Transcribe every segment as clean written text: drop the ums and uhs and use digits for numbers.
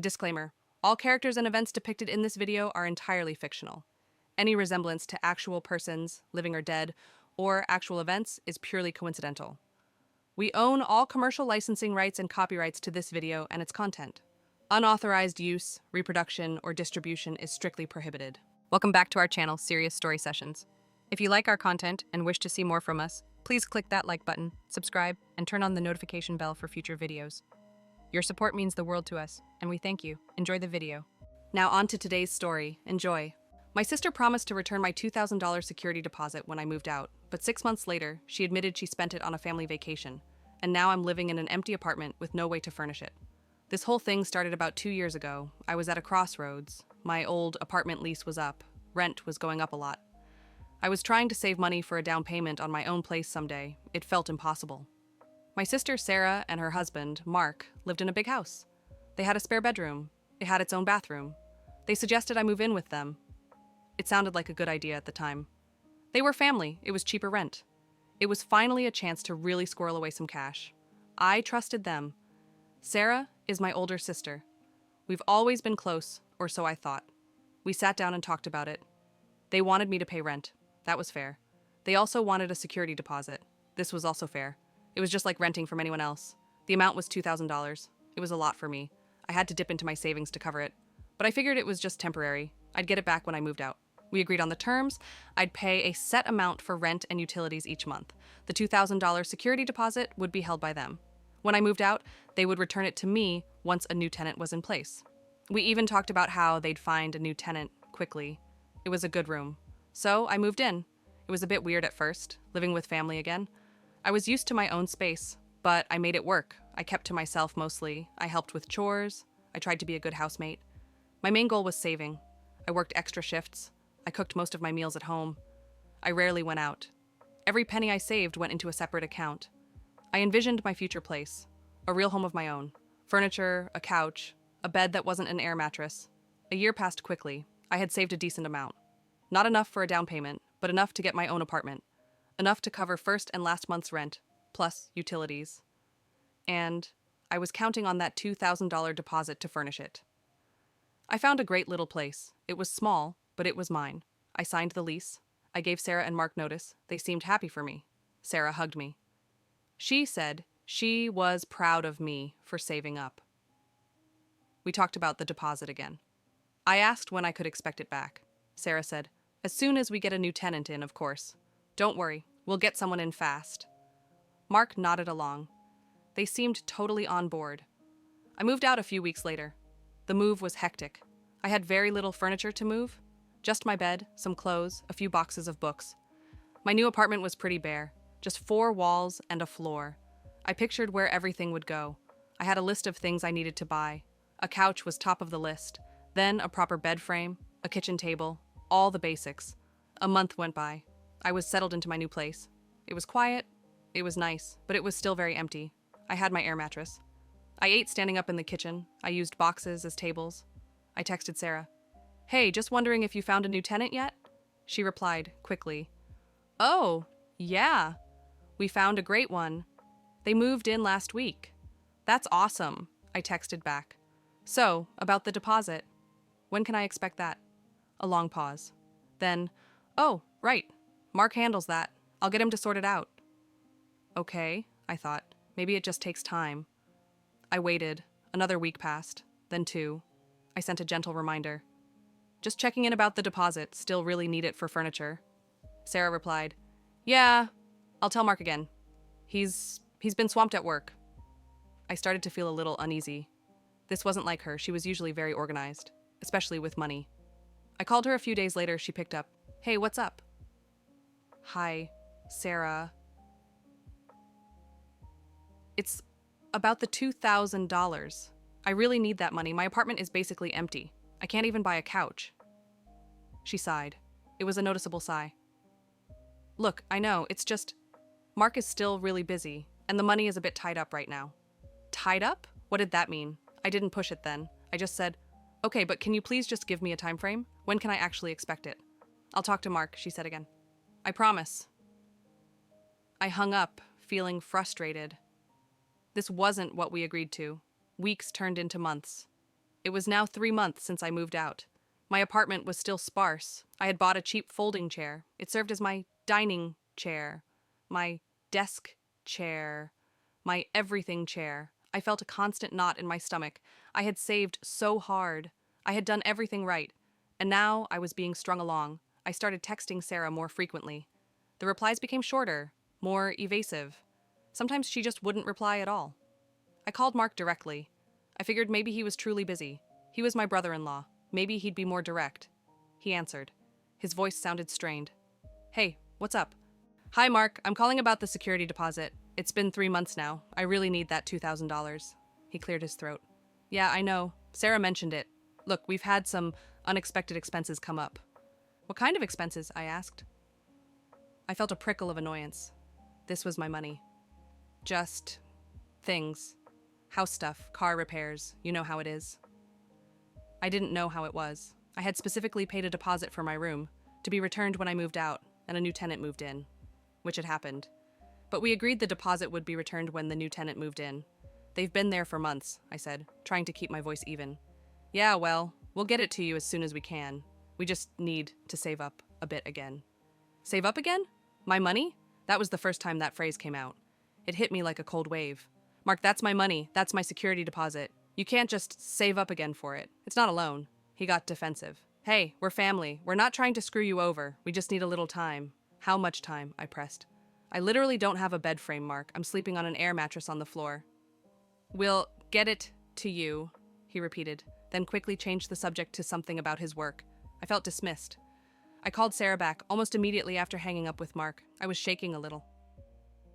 Disclaimer: all characters and events depicted in this video are entirely fictional. Any resemblance to actual persons, living or dead, or actual events is purely coincidental. We own all commercial licensing rights and copyrights to this video and its content. Unauthorized use, reproduction, or distribution is strictly prohibited. Welcome back to our channel, Serious Story Sessions. If you like our content and wish to see more from us, please click that like button, subscribe, and turn on the notification bell for future videos. Your support means the world to us, and we thank you. Enjoy the video. Now on to today's story. Enjoy. My sister promised to return my $2,000 security deposit when I moved out, but 6 months later, she admitted she spent it on a family vacation, and now I'm living in an empty apartment with no way to furnish it. This whole thing started about 2 years ago. I was at a crossroads. My old apartment lease was up. Rent was going up a lot. I was trying to save money for a down payment on my own place someday. It felt impossible. My sister Sarah and her husband, Mark, lived in a big house. They had a spare bedroom. It had its own bathroom. They suggested I move in with them. It sounded like a good idea at the time. They were family. It was cheaper rent. It was finally a chance to really squirrel away some cash. I trusted them. Sarah is my older sister. We've always been close, or so I thought. We sat down and talked about it. They wanted me to pay rent. That was fair. They also wanted a security deposit. This was also fair. It was just like renting from anyone else. The amount was $2,000. It was a lot for me. I had to dip into my savings to cover it. But I figured it was just temporary. I'd get it back when I moved out. We agreed on the terms. I'd pay a set amount for rent and utilities each month. The $2,000 security deposit would be held by them. When I moved out, they would return it to me once a new tenant was in place. We even talked about how they'd find a new tenant quickly. It was a good room. So I moved in. It was a bit weird at first, living with family again. I was used to my own space, but I made it work. I kept to myself mostly. I helped with chores. I tried to be a good housemate. My main goal was saving. I worked extra shifts. I cooked most of my meals at home. I rarely went out. Every penny I saved went into a separate account. I envisioned my future place, a real home of my own. Furniture, a couch, a bed that wasn't an air mattress. A year passed quickly. I had saved a decent amount. Not enough for a down payment, but enough to get my own apartment. Enough to cover first and last month's rent, plus utilities. And I was counting on that $2,000 deposit to furnish it. I found a great little place. It was small, but it was mine. I signed the lease. I gave Sarah and Mark notice. They seemed happy for me. Sarah hugged me. She said she was proud of me for saving up. We talked about the deposit again. I asked when I could expect it back. Sarah said, "As soon as we get a new tenant in, of course. Don't worry, we'll get someone in fast." Mark nodded along. They seemed totally on board. I moved out a few weeks later. The move was hectic. I had very little furniture to move. Just my bed, some clothes, a few boxes of books. My new apartment was pretty bare. Just 4 walls and a floor. I pictured where everything would go. I had a list of things I needed to buy. A couch was top of the list. Then a proper bed frame, a kitchen table, all the basics. A month went by. I was settled into my new place. It was quiet. It was nice, but it was still very empty. I had my air mattress. I ate standing up in the kitchen. I used boxes as tables. I texted Sarah. "Hey, just wondering if you found a new tenant yet?" She replied quickly. "Oh, yeah. We found a great one. They moved in last week." "That's awesome," I texted back. "So, about the deposit. When can I expect that?" A long pause. Then, "Oh, right. Mark handles that. I'll get him to sort it out." Okay, I thought. Maybe it just takes time. I waited. Another week passed. Then 2. I sent a gentle reminder. "Just checking in about the deposit. Still really need it for furniture." Sarah replied, "Yeah, I'll tell Mark again. He's been swamped at work." I started to feel a little uneasy. This wasn't like her. She was usually very organized, especially with money. I called her a few days later. She picked up. "Hey, what's up?" "Hi, Sarah. It's about the $2,000. I really need that money. My apartment is basically empty. I can't even buy a couch." She sighed. It was a noticeable sigh. "Look, I know, it's just, Mark is still really busy, and the money is a bit tied up right now." Tied up? What did that mean? I didn't push it then. I just said, "Okay, but can you please just give me a time frame? When can I actually expect it?" "I'll talk to Mark," she said again. "I promise." I hung up, feeling frustrated. This wasn't what we agreed to. Weeks turned into months. It was now 3 months since I moved out. My apartment was still sparse. I had bought a cheap folding chair. It served as my dining chair, my desk chair, my everything chair. I felt a constant knot in my stomach. I had saved so hard. I had done everything right. And now I was being strung along. I started texting Sarah more frequently. The replies became shorter, more evasive. Sometimes she just wouldn't reply at all. I called Mark directly. I figured maybe he was truly busy. He was my brother-in-law. Maybe he'd be more direct. He answered. His voice sounded strained. Hey, what's up? Hi, Mark. I'm calling about the security deposit. It's been 3 months now. I really need that $2,000. He cleared his throat. Yeah, I know. Sarah mentioned it. Look, we've had some unexpected expenses come up. What kind of expenses? I asked. I felt a prickle of annoyance. This was my money. Just things. House stuff, car repairs, you know how it is. I didn't know how it was. I had specifically paid a deposit for my room, to be returned when I moved out and a new tenant moved in, which had happened. But we agreed the deposit would be returned when the new tenant moved in. They've been there for months, I said, trying to keep my voice even. Yeah, well, we'll get it to you as soon as we can. We just need to save up a bit again. Save up again? My money? That was the first time that phrase came out. It hit me like a cold wave. Mark, that's my money. That's my security deposit. You can't just save up again for it. It's not a loan. He got defensive. Hey, we're family. We're not trying to screw you over. We just need a little time. How much time? I pressed. I literally don't have a bed frame, Mark. I'm sleeping on an air mattress on the floor. We'll get it to you, he repeated, then quickly changed the subject to something about his work. I felt dismissed. I called Sarah back almost immediately after hanging up with Mark. I was shaking a little.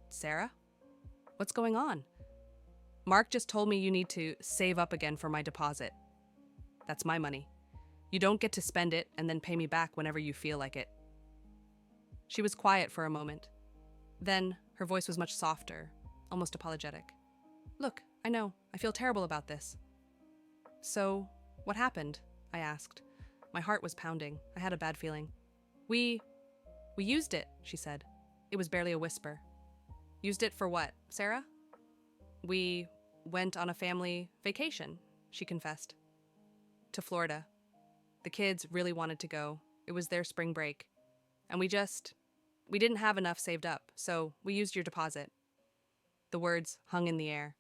Sarah? What's going on? Mark just told me you need to save up again for my deposit. That's my money. You don't get to spend it and then pay me back whenever you feel like it. She was quiet for a moment. Then her voice was much softer, almost apologetic. Look, I know, I feel terrible about this. So, what happened? I asked. My heart was pounding. I had a bad feeling. We used it, she said. It was barely a whisper. Used it for what, Sarah? We went on a family vacation, she confessed. To Florida. The kids really wanted to go. It was their spring break. And we didn't have enough saved up, so we used your deposit. The words hung in the air.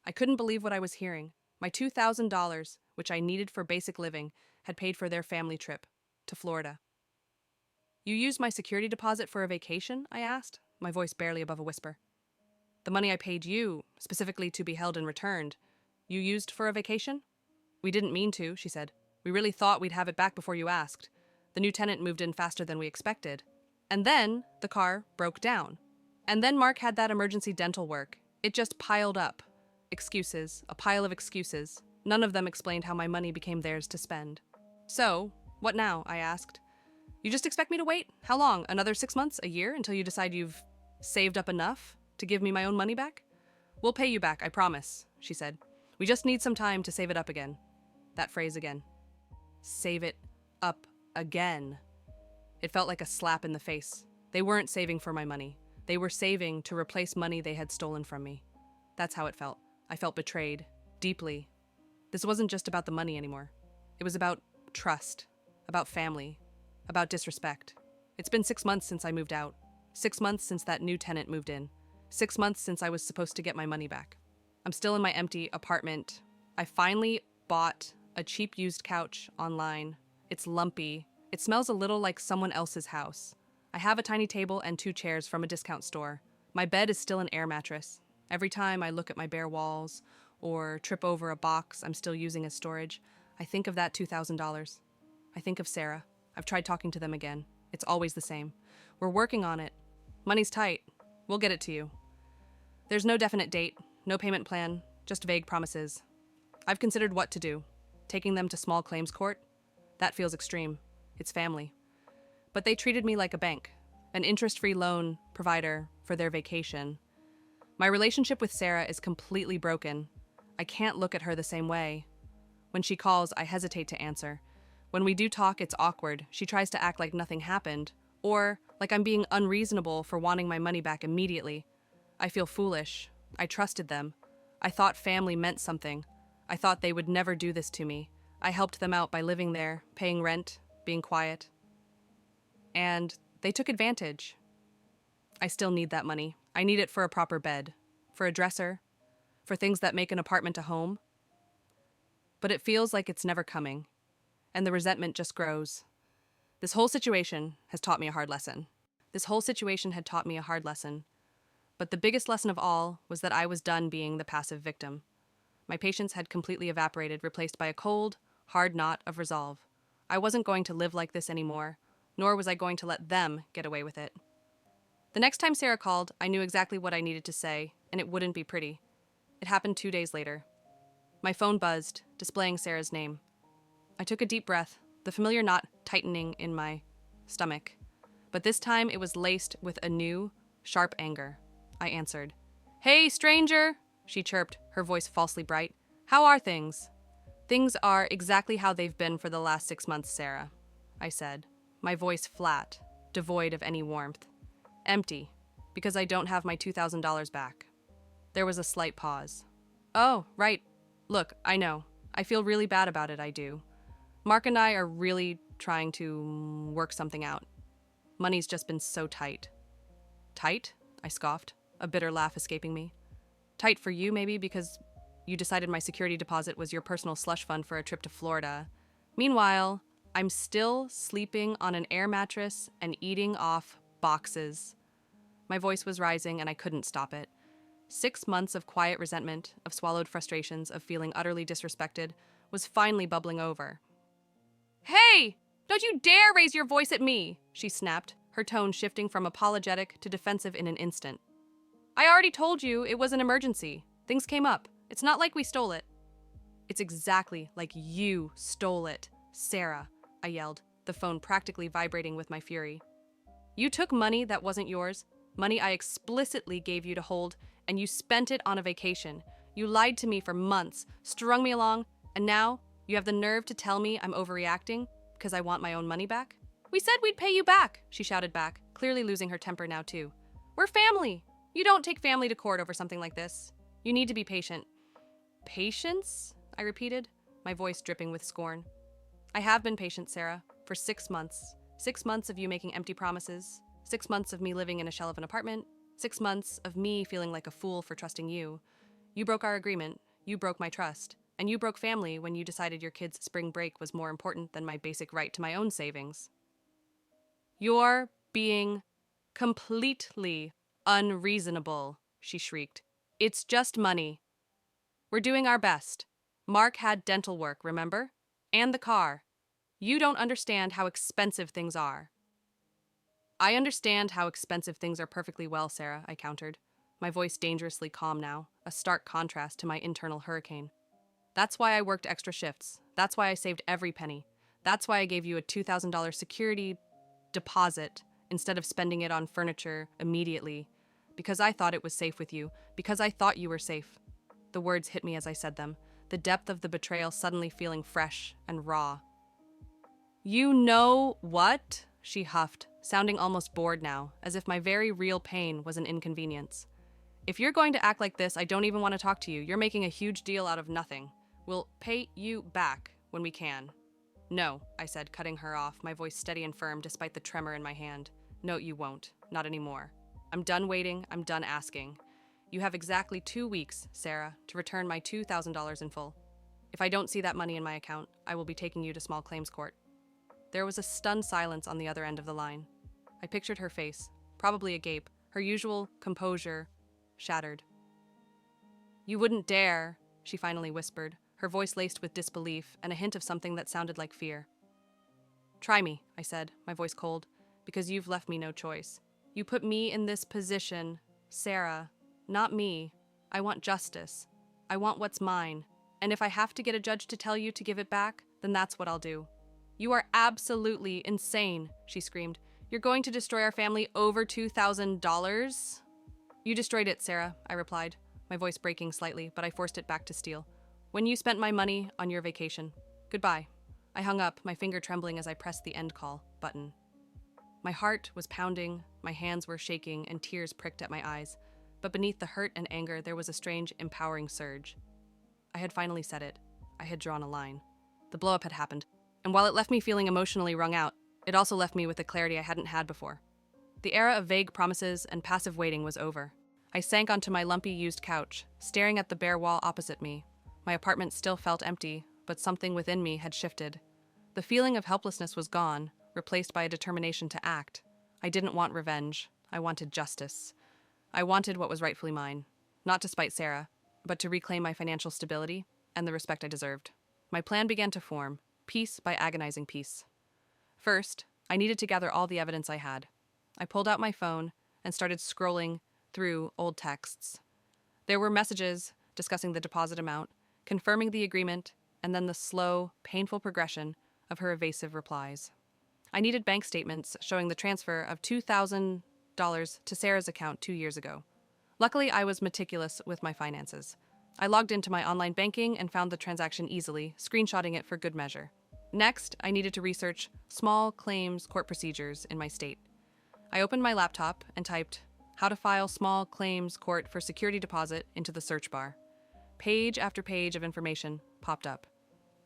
I couldn't believe what I was hearing. My $2,000, which I needed for basic living, had paid for their family trip to Florida. You used my security deposit for a vacation? I asked, my voice barely above a whisper. The money I paid you, specifically to be held and returned, you used for a vacation? We didn't mean to, she said. We really thought we'd have it back before you asked. The new tenant moved in faster than we expected. And then the car broke down. And then Mark had that emergency dental work. It just piled up. Excuses, a pile of excuses. None of them explained how my money became theirs to spend. So, what now? I asked. You just expect me to wait? How long? Another 6 months? A year? Until you decide you've saved up enough to give me my own money back? We'll pay you back, I promise, she said. We just need some time to save it up again. That phrase again. Save it up again. It felt like a slap in the face. They weren't saving for my money. They were saving to replace money they had stolen from me. That's how it felt. I felt betrayed. Deeply. This wasn't just about the money anymore. It was about trust. About family. About disrespect. It's been 6 months since I moved out. 6 months since that new tenant moved in. 6 months since I was supposed to get my money back. I'm still in my empty apartment. I finally bought a cheap used couch online. It's lumpy. It smells a little like someone else's house. I have a tiny table and 2 chairs from a discount store. My bed is still an air mattress. Every time I look at my bare walls or trip over a box I'm still using as storage, I think of that $2,000. I think of Sarah. I've tried talking to them again. It's always the same. We're working on it. Money's tight. We'll get it to you. There's no definite date, no payment plan, just vague promises. I've considered what to do. Taking them to small claims court? That feels extreme. It's family. But they treated me like a bank, an interest-free loan provider for their vacation. My relationship with Sarah is completely broken. I can't look at her the same way. When she calls, I hesitate to answer. When we do talk, it's awkward. She tries to act like nothing happened, or like I'm being unreasonable for wanting my money back immediately. I feel foolish. I trusted them. I thought family meant something. I thought they would never do this to me. I helped them out by living there, paying rent, being quiet. And they took advantage. I still need that money. I need it for a proper bed, for a dresser, for things that make an apartment a home. But it feels like it's never coming, and the resentment just grows. This whole situation has taught me a hard lesson. This whole situation had taught me a hard lesson. But the biggest lesson of all was that I was done being the passive victim. My patience had completely evaporated, replaced by a cold, hard knot of resolve. I wasn't going to live like this anymore, nor was I going to let them get away with it. The next time Sarah called, I knew exactly what I needed to say, and it wouldn't be pretty. It happened 2 days later. My phone buzzed, displaying Sarah's name. I took a deep breath, the familiar knot tightening in my stomach. But this time it was laced with a new, sharp anger. I answered. "Hey, stranger," she chirped, her voice falsely bright. "How are things?" "Things are exactly how they've been for the last 6 months, Sarah," I said, my voice flat, devoid of any warmth. "Empty, because I don't have my $2,000 back." There was a slight pause. "Oh, right. Look, I know. I feel really bad about it, I do. Mark and I are really trying to work something out. Money's just been so tight." "Tight?" I scoffed, a bitter laugh escaping me. "Tight for you, maybe, because you decided my security deposit was your personal slush fund for a trip to Florida. Meanwhile, I'm still sleeping on an air mattress and eating off boxes." My voice was rising, and I couldn't stop it. 6 months of quiet resentment, of swallowed frustrations, of feeling utterly disrespected, was finally bubbling over. "Hey! Don't you dare raise your voice at me!" she snapped, her tone shifting from apologetic to defensive in an instant. "I already told you it was an emergency. Things came up. It's not like we stole it." "It's exactly like you stole it, Sarah," I yelled, the phone practically vibrating with my fury. "You took money that wasn't yours, money I explicitly gave you to hold, and you spent it on a vacation. You lied to me for months, strung me along, and now you have the nerve to tell me I'm overreacting because I want my own money back?" "We said we'd pay you back," she shouted back, clearly losing her temper now too. "We're family. You don't take family to court over something like this. You need to be patient." "Patience?" I repeated, my voice dripping with scorn. "I have been patient, Sarah, for 6 months. 6 months of you making empty promises. 6 months of me living in a shell of an apartment. 6 months of me feeling like a fool for trusting you. You broke our agreement. You broke my trust. And you broke family when you decided your kids' spring break was more important than my basic right to my own savings." "You're being completely unreasonable," she shrieked. "It's just money. We're doing our best. Mark had dental work, remember? And the car. You don't understand how expensive things are." "I understand how expensive things are perfectly well, Sarah," I countered, my voice dangerously calm now, a stark contrast to my internal hurricane. "That's why I worked extra shifts. That's why I saved every penny. That's why I gave you a $2,000 security deposit instead of spending it on furniture immediately. Because I thought it was safe with you. Because I thought you were safe." The words hit me as I said them, the depth of the betrayal suddenly feeling fresh and raw. "You know what?" she huffed, sounding almost bored now, as if my very real pain was an inconvenience. "If you're going to act like this, I don't even want to talk to you. You're making a huge deal out of nothing. We'll pay you back when we can." "No," I said, cutting her off, my voice steady and firm despite the tremor in my hand. "No, you won't. Not anymore. I'm done waiting. I'm done asking. You have exactly 2 weeks, Sarah, to return my $2,000 in full. If I don't see that money in my account, I will be taking you to small claims court." There was a stunned silence on the other end of the line. I pictured her face, probably agape, her usual composure shattered. "You wouldn't dare," she finally whispered, her voice laced with disbelief and a hint of something that sounded like fear. "Try me," I said, my voice cold, "because you've left me no choice. You put me in this position, Sarah, not me. I want justice. I want what's mine. And if I have to get a judge to tell you to give it back, then that's what I'll do." "You are absolutely insane," she screamed. "You're going to destroy our family over $2,000? "You destroyed it, Sarah," I replied, my voice breaking slightly, but I forced it back to steel. "When you spent my money on your vacation. Goodbye." I hung up, my finger trembling as I pressed the end call button. My heart was pounding, my hands were shaking, and tears pricked at my eyes. But beneath the hurt and anger, there was a strange, empowering surge. I had finally said it. I had drawn a line. The blow-up had happened, and while it left me feeling emotionally wrung out, it also left me with a clarity I hadn't had before. The era of vague promises and passive waiting was over. I sank onto my lumpy used couch, staring at the bare wall opposite me. My apartment still felt empty, but something within me had shifted. The feeling of helplessness was gone, replaced by a determination to act. I didn't want revenge. I wanted justice. I wanted what was rightfully mine, not to spite Sarah, but to reclaim my financial stability and the respect I deserved. My plan began to form, piece by agonizing piece. First, I needed to gather all the evidence I had. I pulled out my phone and started scrolling through old texts. There were messages discussing the deposit amount, confirming the agreement, and then the slow, painful progression of her evasive replies. I needed bank statements showing the transfer of $2,000 to Sarah's account 2 years ago. Luckily, I was meticulous with my finances. I logged into my online banking and found the transaction easily, screenshotting it for good measure. Next, I needed to research small claims court procedures in my state. I opened my laptop and typed, "How to file small claims court for security deposit" into the search bar. Page after page of information popped up.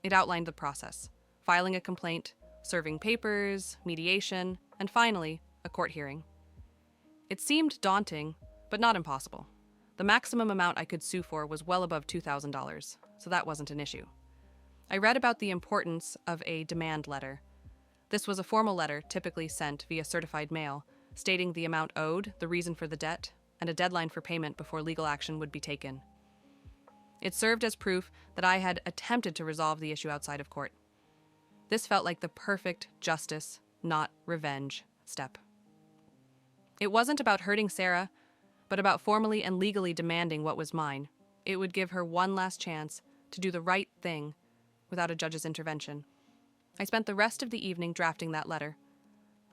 It outlined the process: filing a complaint, serving papers, mediation, and finally, a court hearing. It seemed daunting, but not impossible. The maximum amount I could sue for was well above $2,000, so that wasn't an issue. I read about the importance of a demand letter. This was a formal letter typically sent via certified mail, stating the amount owed, the reason for the debt, and a deadline for payment before legal action would be taken. It served as proof that I had attempted to resolve the issue outside of court. This felt like the perfect justice, not revenge, step. It wasn't about hurting Sarah, but about formally and legally demanding what was mine. It would give her one last chance to do the right thing without a judge's intervention. I spent the rest of the evening drafting that letter.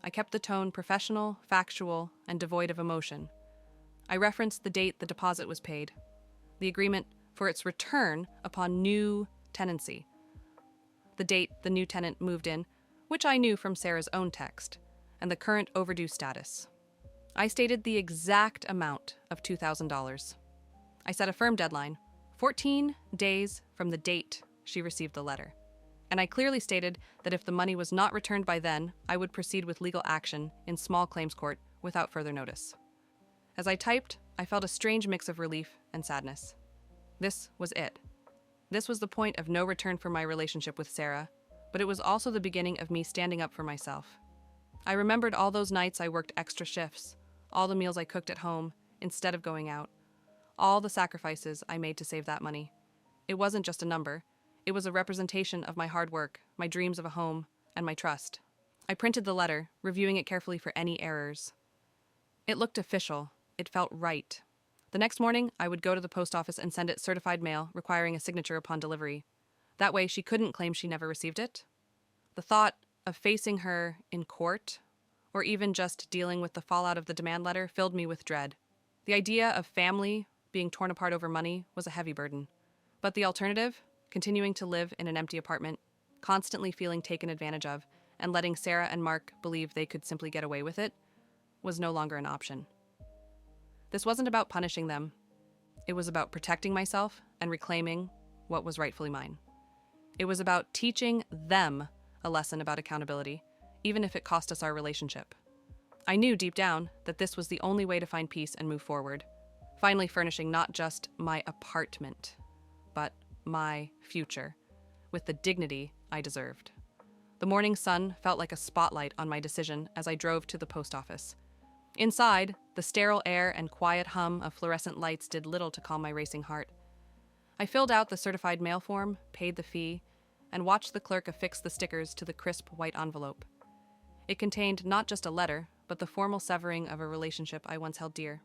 I kept the tone professional, factual, and devoid of emotion. I referenced the date the deposit was paid, the agreement for its return upon new tenancy, the date the new tenant moved in, which I knew from Sarah's own text, and the current overdue status. I stated the exact amount of $2,000. I set a firm deadline, 14 days from the date she received the letter, and I clearly stated that if the money was not returned by then, I would proceed with legal action in small claims court without further notice. As I typed, I felt a strange mix of relief and sadness. This was it. This was the point of no return for my relationship with Sarah, but it was also the beginning of me standing up for myself. I remembered all those nights I worked extra shifts, all the meals I cooked at home instead of going out, all the sacrifices I made to save that money. It wasn't just a number. It was a representation of my hard work, my dreams of a home, and my trust. I printed the letter, reviewing it carefully for any errors. It looked official. It felt right. The next morning, I would go to the post office and send it certified mail, requiring a signature upon delivery. That way, she couldn't claim she never received it. The thought of facing her in court, or even just dealing with the fallout of the demand letter, filled me with dread. The idea of family being torn apart over money was a heavy burden. But the alternative, continuing to live in an empty apartment, constantly feeling taken advantage of, and letting Sarah and Mark believe they could simply get away with it, was no longer an option. This wasn't about punishing them. It was about protecting myself and reclaiming what was rightfully mine. It was about teaching them a lesson about accountability, even if it cost us our relationship. I knew deep down that this was the only way to find peace and move forward, finally furnishing not just my apartment, but my future, with the dignity I deserved. The morning sun felt like a spotlight on my decision as I drove to the post office. Inside, the sterile air and quiet hum of fluorescent lights did little to calm my racing heart. I filled out the certified mail form, paid the fee, and watched the clerk affix the stickers to the crisp white envelope. It contained not just a letter, but the formal severing of a relationship I once held dear.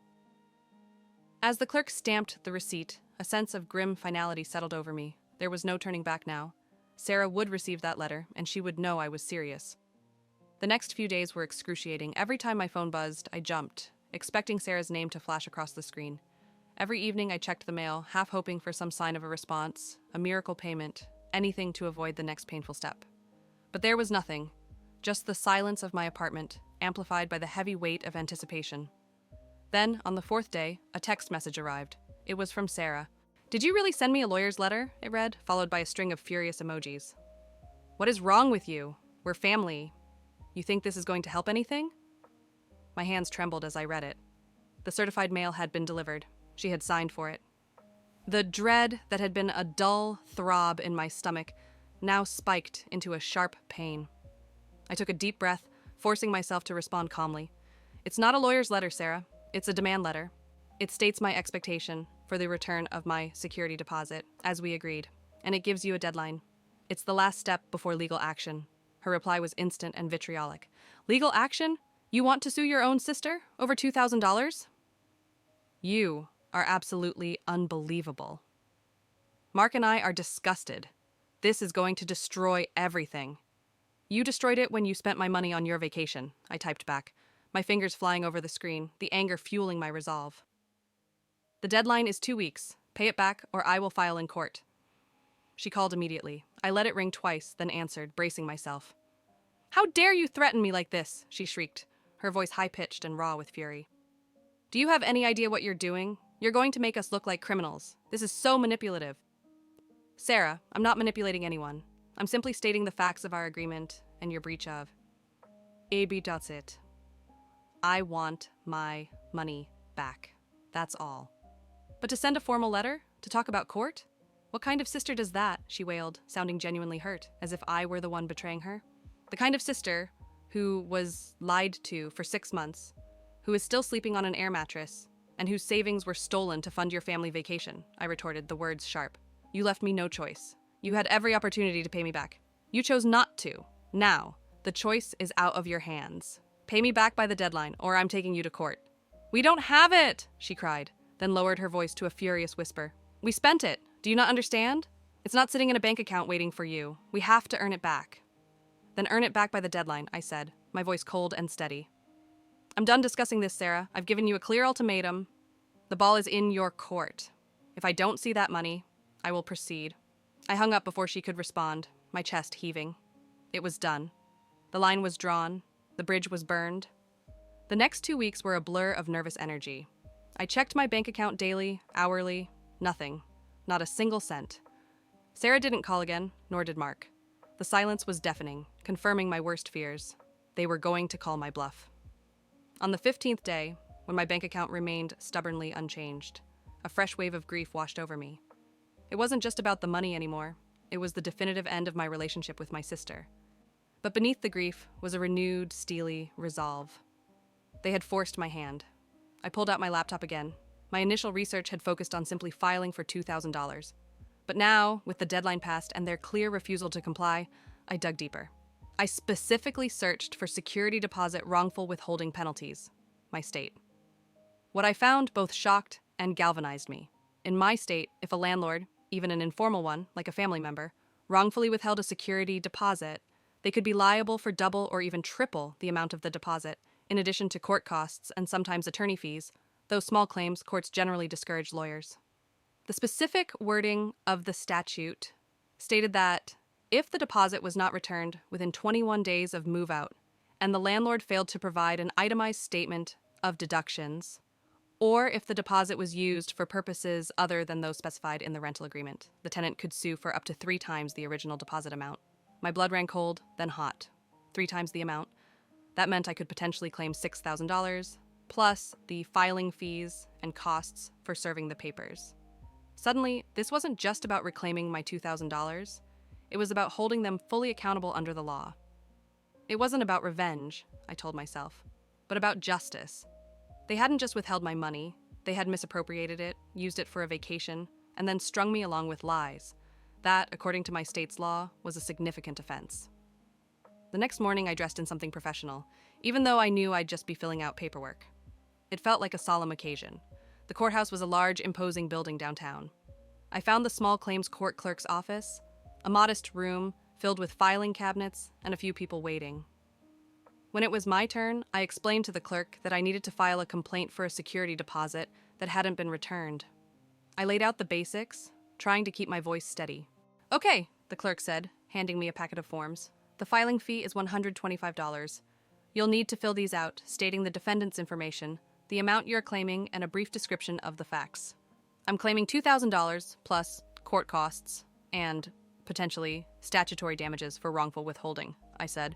As the clerk stamped the receipt, a sense of grim finality settled over me. There was no turning back now. Sarah would receive that letter, and she would know I was serious. The next few days were excruciating. Every time my phone buzzed, I jumped, expecting Sarah's name to flash across the screen. Every evening I checked the mail, half hoping for some sign of a response, a miracle payment, anything to avoid the next painful step. But there was nothing, just the silence of my apartment, amplified by the heavy weight of anticipation. Then, on the fourth day, a text message arrived. It was from Sarah, Did you really send me a lawyer's letter? It read, followed by a string of furious emojis. What is wrong with you? We're family. You think this is going to help anything? My hands trembled as I read it. The certified mail had been delivered. She had signed for it. The dread that had been a dull throb in my stomach now spiked into a sharp pain. I took a deep breath, forcing myself to respond calmly. It's not a lawyer's letter, Sarah. It's a demand letter. It states my expectation for the return of my security deposit, as we agreed, and it gives you a deadline. It's the last step before legal action. Her reply was instant and vitriolic. Legal action? You want to sue your own sister over $2,000? You are absolutely unbelievable. Mark and I are disgusted. This is going to destroy everything. You destroyed it when you spent my money on your vacation, I typed back, my fingers flying over the screen, the anger fueling my resolve. The deadline is 2 weeks. Pay it back or I will file in court. She called immediately. I let it ring twice, then answered, bracing myself. How dare you threaten me like this? She shrieked, her voice high-pitched and raw with fury. Do you have any idea what you're doing? You're going to make us look like criminals. This is so manipulative. Sarah, I'm not manipulating anyone. I'm simply stating the facts of our agreement and your breach of. AB, that's it. I want my money back. That's all. But to send a formal letter? To talk about court? What kind of sister does that? She wailed, sounding genuinely hurt, as if I were the one betraying her. The kind of sister who was lied to for 6 months, who is still sleeping on an air mattress, and whose savings were stolen to fund your family vacation, I retorted, the words sharp. You left me no choice. You had every opportunity to pay me back. You chose not to. Now, the choice is out of your hands. Pay me back by the deadline, or I'm taking you to court. We don't have it, she cried, then lowered her voice to a furious whisper. We spent it. Do you not understand? It's not sitting in a bank account waiting for you. We have to earn it back. Then earn it back by the deadline, I said, my voice cold and steady. I'm done discussing this, Sarah. I've given you a clear ultimatum. The ball is in your court. If I don't see that money, I will proceed. I hung up before she could respond, my chest heaving. It was done. The line was drawn. The bridge was burned. The next 2 weeks were a blur of nervous energy. I checked my bank account daily, hourly, nothing. Not a single cent. Sarah didn't call again, nor did Mark. The silence was deafening, confirming my worst fears. They were going to call my bluff. On the 15th day, when my bank account remained stubbornly unchanged, a fresh wave of grief washed over me. It wasn't just about the money anymore. It was the definitive end of my relationship with my sister. But beneath the grief was a renewed, steely resolve. They had forced my hand. I pulled out my laptop again. My initial research had focused on simply filing for $2,000. But now, with the deadline passed and their clear refusal to comply, I dug deeper. I specifically searched for security deposit wrongful withholding penalties, my state. What I found both shocked and galvanized me. In my state, if a landlord, even an informal one, like a family member, wrongfully withheld a security deposit, they could be liable for double or even triple the amount of the deposit, in addition to court costs and sometimes attorney fees. Though small claims, courts generally discourage lawyers. The specific wording of the statute stated that if the deposit was not returned within 21 days of move-out and the landlord failed to provide an itemized statement of deductions, or if the deposit was used for purposes other than those specified in the rental agreement, the tenant could sue for up to 3 times the original deposit amount. My blood ran cold, then hot. 3 times the amount. That meant I could potentially claim $6,000, plus the filing fees and costs for serving the papers. Suddenly, this wasn't just about reclaiming my $2,000. It was about holding them fully accountable under the law. It wasn't about revenge, I told myself, but about justice. They hadn't just withheld my money, they had misappropriated it, used it for a vacation, and then strung me along with lies. That, according to my state's law, was a significant offense. The next morning I dressed in something professional, even though I knew I'd just be filling out paperwork. It felt like a solemn occasion. The courthouse was a large, imposing building downtown. I found the small claims court clerk's office, a modest room filled with filing cabinets and a few people waiting. When it was my turn, I explained to the clerk that I needed to file a complaint for a security deposit that hadn't been returned. I laid out the basics, trying to keep my voice steady. Okay, the clerk said, handing me a packet of forms. The filing fee is $125. You'll need to fill these out, stating the defendant's information, the amount you're claiming, and a brief description of the facts. I'm claiming $2,000 plus court costs and potentially statutory damages for wrongful withholding, I said,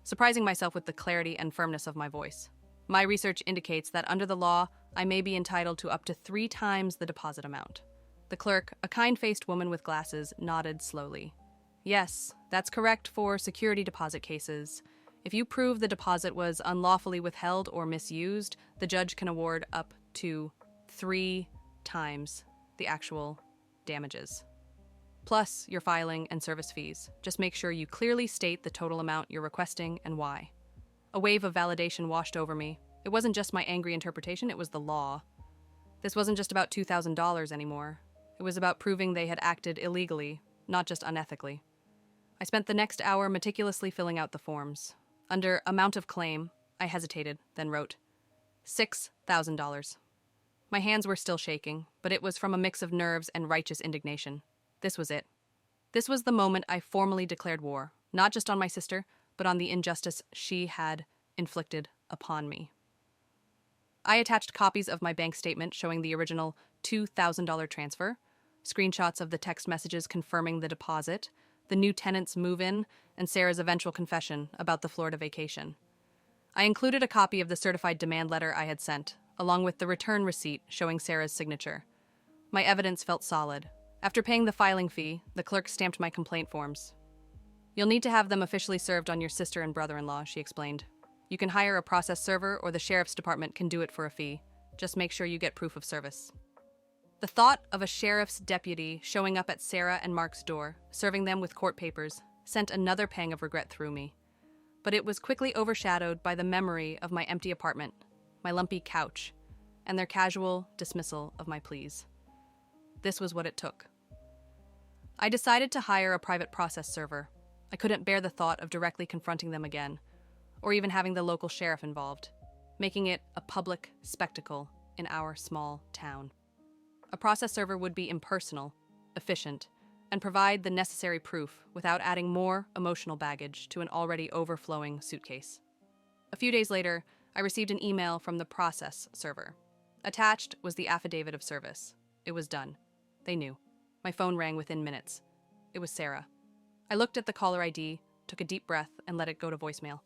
surprising myself with the clarity and firmness of my voice. My research indicates that under the law, I may be entitled to up to 3 times the deposit amount. The clerk, a kind-faced woman with glasses, nodded slowly. Yes, that's correct for security deposit cases. If you prove the deposit was unlawfully withheld or misused, the judge can award up to 3 times the actual damages. Plus your filing and service fees. Just make sure you clearly state the total amount you're requesting and why. A wave of validation washed over me. It wasn't just my angry interpretation, it was the law. This wasn't just about $2,000 anymore. It was about proving they had acted illegally, not just unethically. I spent the next hour meticulously filling out the forms. Under amount of claim, I hesitated, then wrote $6,000. My hands were still shaking, but it was from a mix of nerves and righteous indignation. This was it. This was the moment I formally declared war, not just on my sister, but on the injustice she had inflicted upon me. I attached copies of my bank statement showing the original $2,000 transfer, screenshots of the text messages confirming the deposit, the new tenant's move-in, and Sarah's eventual confession about the Florida vacation. I included a copy of the certified demand letter I had sent, along with the return receipt showing Sarah's signature. My evidence felt solid. After paying the filing fee, the clerk stamped my complaint forms. You'll need to have them officially served on your sister and brother-in-law, she explained. You can hire a process server or the sheriff's department can do it for a fee. Just make sure you get proof of service. The thought of a sheriff's deputy showing up at Sarah and Mark's door, serving them with court papers, sent another pang of regret through me. But it was quickly overshadowed by the memory of my empty apartment, my lumpy couch, and their casual dismissal of my pleas. This was what it took. I decided to hire a private process server. I couldn't bear the thought of directly confronting them again, or even having the local sheriff involved, making it a public spectacle in our small town. A process server would be impersonal, efficient, and provide the necessary proof without adding more emotional baggage to an already overflowing suitcase. A few days later, I received an email from the process server. Attached was the affidavit of service. It was done. They knew. My phone rang within minutes. It was Sarah. I looked at the caller ID, took a deep breath, and let it go to voicemail.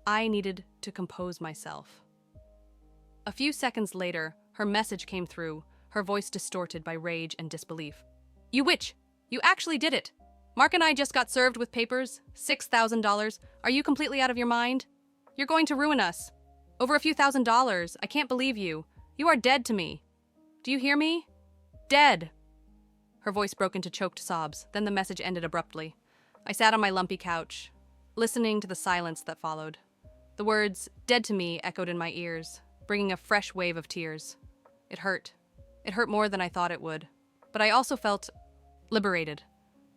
I needed to compose myself. A few seconds later, her message came through, her voice distorted by rage and disbelief. You witch! You actually did it! Mark and I just got served with papers, $6,000. Are you completely out of your mind? You're going to ruin us. Over a few $1,000s. I can't believe you. You are dead to me. Do you hear me? Dead! Her voice broke into choked sobs, then the message ended abruptly. I sat on my lumpy couch, listening to the silence that followed. The words, dead to me, echoed in my ears, bringing a fresh wave of tears. It hurt. It hurt more than I thought it would. But I also felt liberated.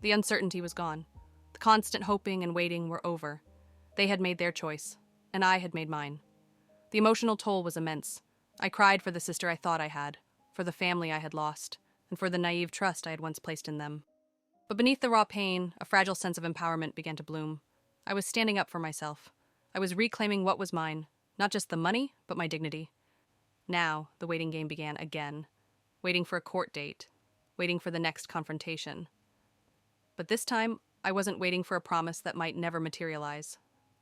The uncertainty was gone. The constant hoping and waiting were over. They had made their choice, and I had made mine. The emotional toll was immense. I cried for the sister I thought I had, for the family I had lost, and for the naive trust I had once placed in them. But beneath the raw pain, a fragile sense of empowerment began to bloom. I was standing up for myself. I was reclaiming what was mine, not just the money, but my dignity. Now, the waiting game began again, waiting for a court date, waiting for the next confrontation. But this time, I wasn't waiting for a promise that might never materialize.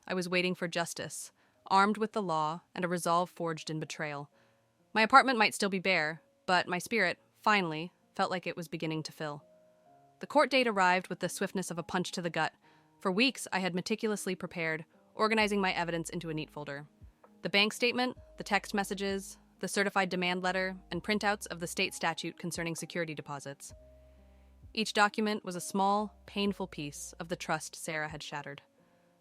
I was waiting for justice, armed with the law and a resolve forged in betrayal. My apartment might still be bare, but my spirit, finally, felt like it was beginning to fill. The court date arrived with the swiftness of a punch to the gut. For weeks, I had meticulously prepared, organizing my evidence into a neat folder. The bank statement, the text messages, the certified demand letter, and printouts of the state statute concerning security deposits. Each document was a small, painful piece of the trust Sarah had shattered.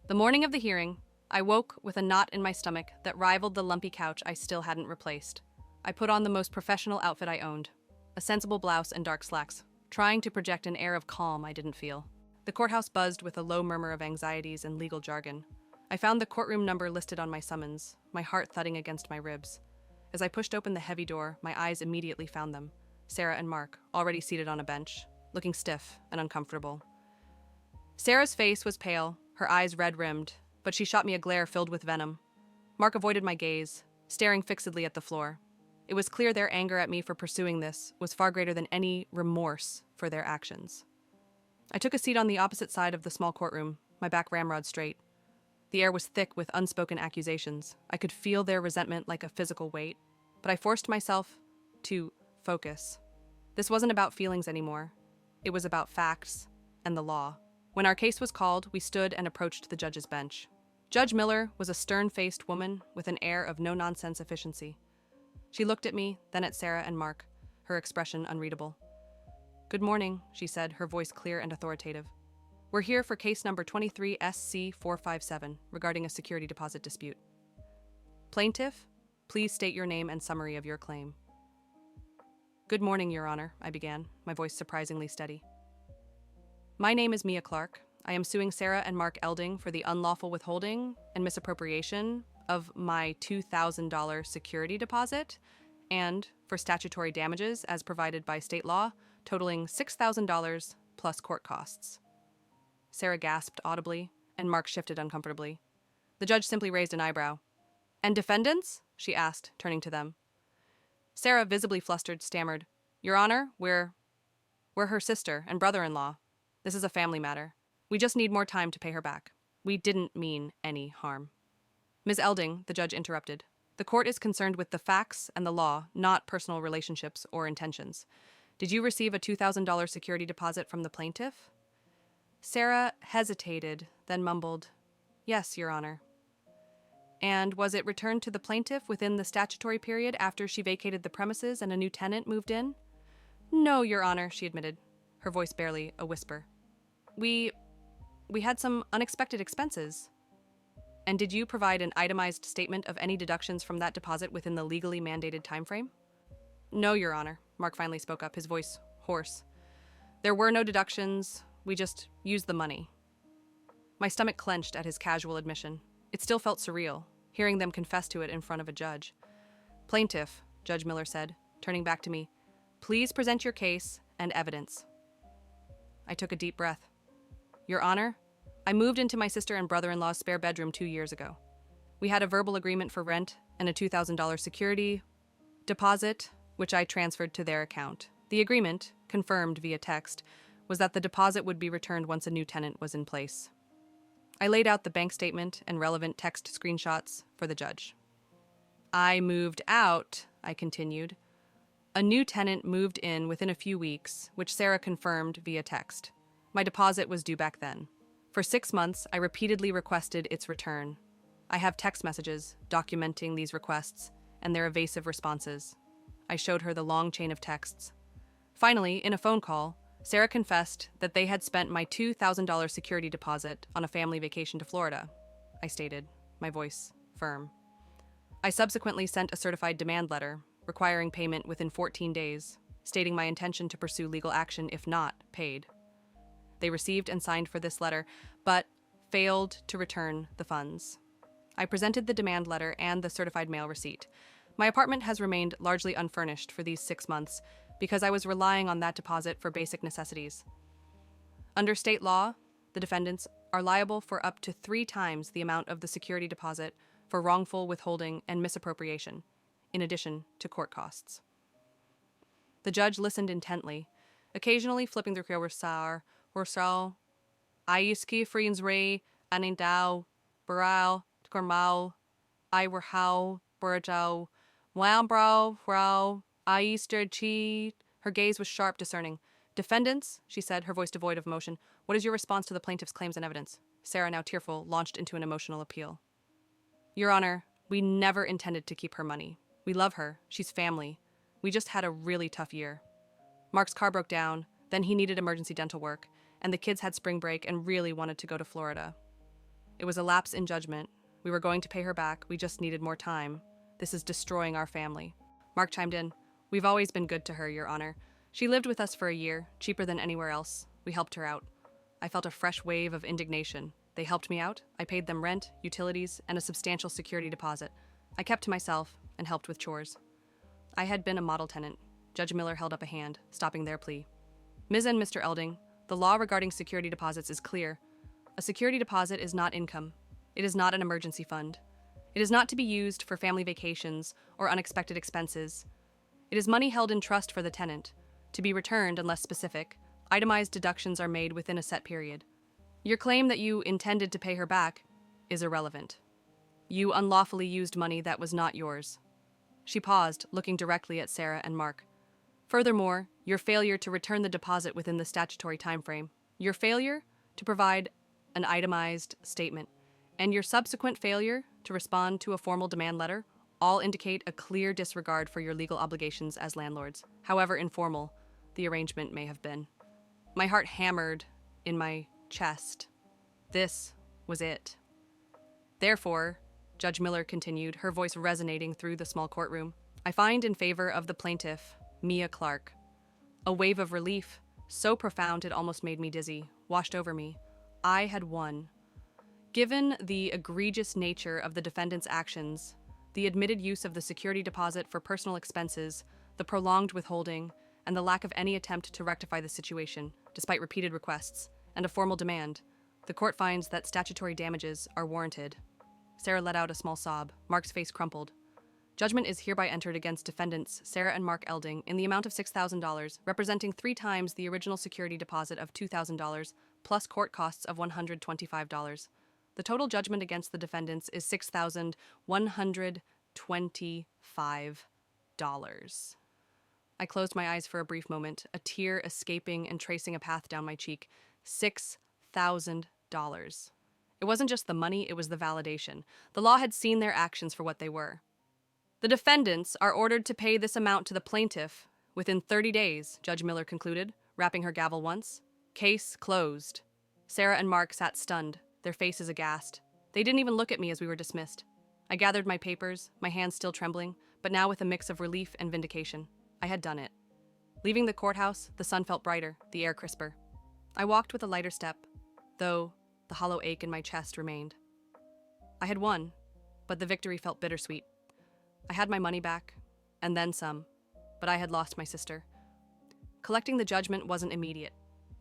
The morning of the hearing, I woke with a knot in my stomach that rivaled the lumpy couch I still hadn't replaced. I put on the most professional outfit I owned, a sensible blouse and dark slacks, trying to project an air of calm I didn't feel. The courthouse buzzed with a low murmur of anxieties and legal jargon. I found the courtroom number listed on my summons, my heart thudding against my ribs. As I pushed open the heavy door, my eyes immediately found them, Sarah and Mark, already seated on a bench, looking stiff and uncomfortable. Sarah's face was pale, her eyes red-rimmed, but she shot me a glare filled with venom. Mark avoided my gaze, staring fixedly at the floor. It was clear their anger at me for pursuing this was far greater than any remorse for their actions. I took a seat on the opposite side of the small courtroom, my back ramrod straight. The air was thick with unspoken accusations. I could feel their resentment like a physical weight, but I forced myself to focus. This wasn't about feelings anymore. It was about facts and the law. When our case was called, we stood and approached the judge's bench. Judge Miller was a stern-faced woman with an air of no-nonsense efficiency. She looked at me, then at Sarah and Mark, her expression unreadable. "Good morning," she said, her voice clear and authoritative. "We're here for case number 23-SC457 regarding a security deposit dispute. Plaintiff, please state your name and summary of your claim." "Good morning, Your Honor," I began, my voice surprisingly steady. "My name is Mia Clark. I am suing Sarah and Mark Elding for the unlawful withholding and misappropriation of my $2,000 security deposit and for statutory damages as provided by state law, totaling $6,000 plus court costs." Sarah gasped audibly, and Mark shifted uncomfortably. The judge simply raised an eyebrow. "And defendants?" she asked, turning to them. Sarah, visibly flustered, stammered, "Your Honor, we're her sister and brother-in-law. This is a family matter. We just need more time to pay her back. We didn't mean any harm." "Ms. Elding," the judge interrupted, "the court is concerned with the facts and the law, not personal relationships or intentions. Did you receive a $2,000 security deposit from the plaintiff?" Sarah hesitated, then mumbled, "Yes, Your Honor." "And was it returned to the plaintiff within the statutory period after she vacated the premises and a new tenant moved in?" "No, Your Honor," she admitted, her voice barely a whisper. We had some unexpected expenses." "And did you provide an itemized statement of any deductions from that deposit within the legally mandated timeframe?" "No, Your Honor," Mark finally spoke up, his voice hoarse. "There were no deductions. We just used the money." My stomach clenched at his casual admission. It still felt surreal, hearing them confess to it in front of a judge. "Plaintiff," Judge Miller said, turning back to me, "please present your case and evidence." I took a deep breath. "Your Honor, I moved into my sister and brother-in-law's spare bedroom 2 years ago. We had a verbal agreement for rent and a $2,000 security deposit, which I transferred to their account. The agreement, confirmed via text, was that the deposit would be returned once a new tenant was in place." I laid out the bank statement and relevant text screenshots for the judge. "I moved out," I continued. "A new tenant moved in within a few weeks, which Sarah confirmed via text. My deposit was due back then. For 6 months, I repeatedly requested its return. I have text messages documenting these requests and their evasive responses. I showed her the long chain of texts. Finally, in a phone call, Sarah confessed that they had spent my $2,000 security deposit on a family vacation to Florida," I stated, my voice firm. "I subsequently sent a certified demand letter requiring payment within 14 days, stating my intention to pursue legal action if not paid. They received and signed for this letter, but failed to return the funds. I presented the demand letter and the certified mail receipt. My apartment has remained largely unfurnished for these 6 months because I was relying on that deposit for basic necessities. Under state law, the defendants are liable for up to 3 times the amount of the security deposit for wrongful withholding and misappropriation, in addition to court costs." The judge listened intently, occasionally flipping through Horsar, Aiski Friends Ray, Anindao, Baral, Kormau, Iwerhau, Burjau, Wambrow, Frau, Aister Chi. Her gaze was sharp, discerning. "Defendants," she said, her voice devoid of emotion, "what is your response to the plaintiff's claims and evidence?" Sarah, now tearful, launched into an emotional appeal. "Your Honor, we never intended to keep her money. We love her. She's family. We just had a really tough year. Mark's car broke down, then he needed emergency dental work, and the kids had spring break and really wanted to go to Florida. It was a lapse in judgment. We were going to pay her back. We just needed more time. This is destroying our family." Mark chimed in. "We've always been good to her, Your Honor. She lived with us for a year, cheaper than anywhere else. We helped her out." I felt a fresh wave of indignation. They helped me out. I paid them rent, utilities, and a substantial security deposit. I kept to myself and helped with chores. I had been a model tenant. Judge Miller held up a hand, stopping their plea. "Ms. and Mr. Elding, the law regarding security deposits is clear. A security deposit is not income. It is not an emergency fund. It is not to be used for family vacations or unexpected expenses It is money held in trust for the tenant, to be returned unless specific. Itemized deductions are made within a set period. Your claim that you intended to pay her back is irrelevant. You unlawfully used money that was not yours. She paused, looking directly at Sarah and Mark. Furthermore, your failure to return the deposit within the statutory timeframe, your failure to provide an itemized statement, and your subsequent failure to respond to a formal demand letter all indicate a clear disregard for your legal obligations as landlords, however informal the arrangement may have been. My heart hammered in my chest. This was it. Therefore, Judge Miller continued, her voice resonating through the small courtroom, I find in favor of the plaintiff, Mia Clark. A wave of relief, so profound it almost made me dizzy, washed over me. I had won. Given the egregious nature of the defendant's actions, the admitted use of the security deposit for personal expenses, the prolonged withholding, and the lack of any attempt to rectify the situation, despite repeated requests, and a formal demand, the court finds that statutory damages are warranted. Sarah let out a small sob. Mark's face crumpled. Judgment is hereby entered against defendants Sarah and Mark Elding in the amount of $6,000, representing 3 times the original security deposit of $2,000, plus court costs of $125. The total judgment against the defendants is $6,125. I closed my eyes for a brief moment, a tear escaping and tracing a path down my cheek. $6,000. It wasn't just the money, it was the validation. The law had seen their actions for what they were. The defendants are ordered to pay this amount to the plaintiff within 30 days, Judge Miller concluded, rapping her gavel once. Case closed. Sarah and Mark sat stunned, their faces aghast. They didn't even look at me as we were dismissed. I gathered my papers, my hands still trembling, but now with a mix of relief and vindication. I had done it. Leaving the courthouse, the sun felt brighter, the air crisper. I walked with a lighter step, though the hollow ache in my chest remained. I had won, but the victory felt bittersweet. I had my money back, and then some, but I had lost my sister. Collecting the judgment wasn't immediate.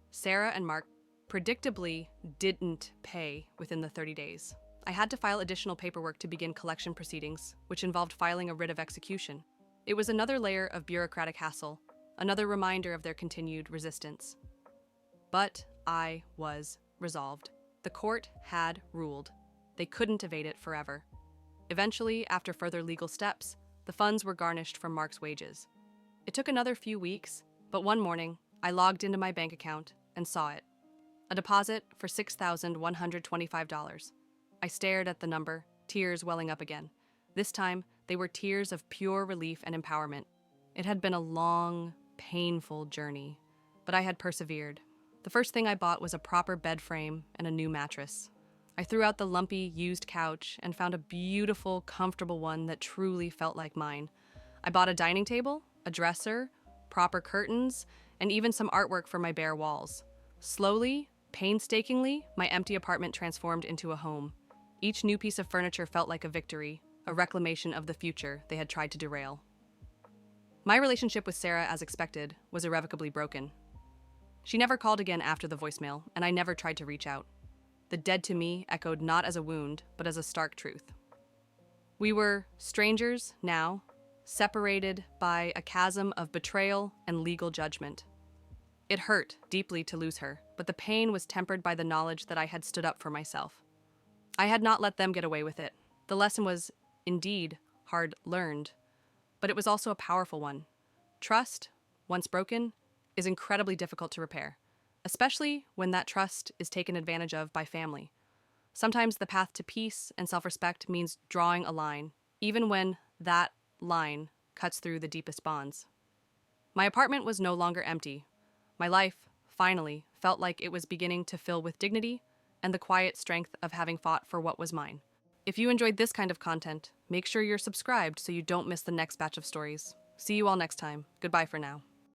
Sarah and Mark predictably didn't pay within the 30 days. I had to file additional paperwork to begin collection proceedings, which involved filing a writ of execution. It was another layer of bureaucratic hassle, another reminder of their continued resistance. But I was resolved. The court had ruled. They couldn't evade it forever. Eventually, after further legal steps, the funds were garnished from Mark's wages. It took another few weeks, but one morning, I logged into my bank account and saw it. A deposit for $6,125. I stared at the number, tears welling up again. This time, they were tears of pure relief and empowerment. It had been a long, painful journey, but I had persevered. The first thing I bought was a proper bed frame and a new mattress. I threw out the lumpy, used couch and found a beautiful, comfortable one that truly felt like mine. I bought a dining table, a dresser, proper curtains, and even some artwork for my bare walls. Slowly, painstakingly, my empty apartment transformed into a home. Each new piece of furniture felt like a victory, a reclamation of the future they had tried to derail. My relationship with Sarah, as expected, was irrevocably broken. She never called again after the voicemail, and I never tried to reach out. The dead to me echoed not as a wound, but as a stark truth. We were strangers now, separated by a chasm of betrayal and legal judgment. It hurt deeply to lose her, but the pain was tempered by the knowledge that I had stood up for myself. I had not let them get away with it. The lesson was indeed hard learned, but it was also a powerful one. Trust, once broken, is incredibly difficult to repair, especially when that trust is taken advantage of by family. Sometimes the path to peace and self-respect means drawing a line, even when that line cuts through the deepest bonds. My apartment was no longer empty. My life, finally, felt like it was beginning to fill with dignity and the quiet strength of having fought for what was mine. If you enjoyed this kind of content, make sure you're subscribed so you don't miss the next batch of stories. See you all next time. Goodbye for now.